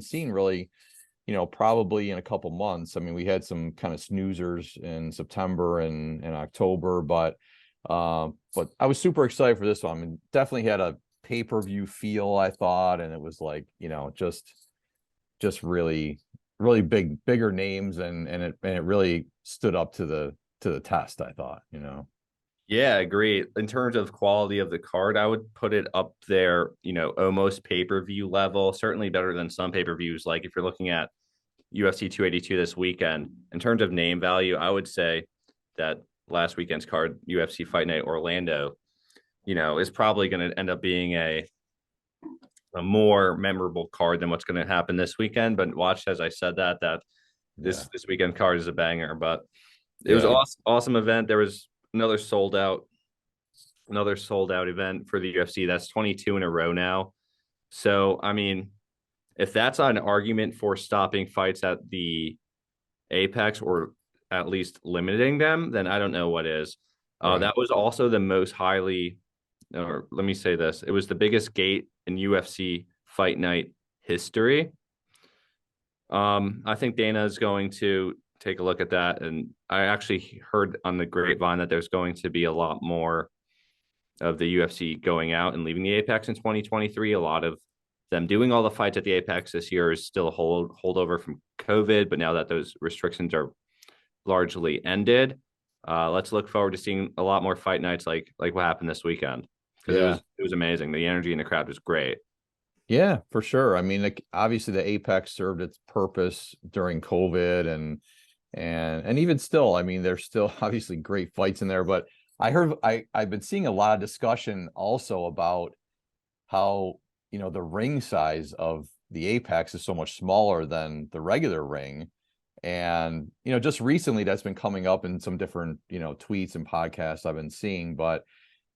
haven't seen really, probably in a couple months. I mean, we had some kind of snoozers in September and October, but I was super excited for this one. I mean, definitely had a pay-per-view feel, I thought, and it was like, just really, really bigger names, and it really stood up to the test, I thought. Yeah, agree. In terms of quality of the card, I would put it up there, almost pay-per-view level, certainly better than some pay-per-views. Like if you're looking at UFC 282 this weekend, in terms of name value, I would say that last weekend's card, UFC Fight Night Orlando, is probably going to end up being a more memorable card than what's going to happen this weekend. But watch, as I said that Yeah. this weekend card is a banger. But it was Yeah. awesome event. There was another sold out event for the UFC. That's 22 in a row now. So, I mean, if that's not an argument for stopping fights at the Apex or at least limiting them, then I don't know what is. Right. That was also the most highly, or let me say this, it was the biggest gate in UFC Fight Night history. I think Dana is going to take a look at that. And I actually heard on the grapevine that there's going to be a lot more of the UFC going out and leaving the Apex in 2023. A lot of them doing all the fights at the Apex this year is still a holdover from COVID, but now that those restrictions are largely ended, let's look forward to seeing a lot more fight nights like what happened this weekend, because it was Yeah. it was amazing. The energy in the crowd was great. Yeah, for sure. I mean, like, obviously the Apex served its purpose during COVID, and even still, I mean, there's still obviously great fights in there, but I've been seeing a lot of discussion also about how, the ring size of the Apex is so much smaller than the regular ring. And, just recently that's been coming up in some different, tweets and podcasts I've been seeing, but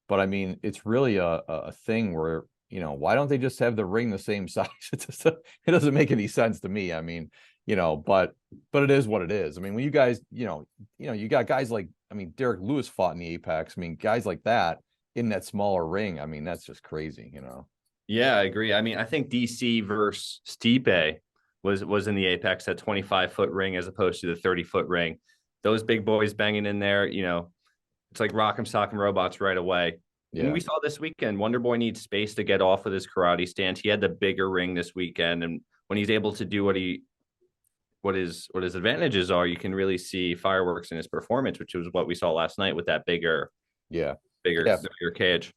I mean, it's really a thing where, why don't they just have the ring the same size? It doesn't make any sense to me. I mean, but it is what it is. I mean, when you guys, you got guys like, I mean, Derek Lewis fought in the Apex. I mean, guys like that in that smaller ring. I mean, that's just crazy. Yeah, I agree. I mean, I think DC versus Stipe was in the Apex at 25-foot ring as opposed to the 30-foot ring. Those big boys banging in there, it's like Rock'em Sock'em Robots right away. And Yeah. we saw this weekend, Wonder Boy needs space to get off with his karate stance. He had the bigger ring this weekend, and when he's able to do what his advantages are, you can really see fireworks in his performance, which was what we saw last night with that bigger Yeah. bigger Yeah. bigger cage.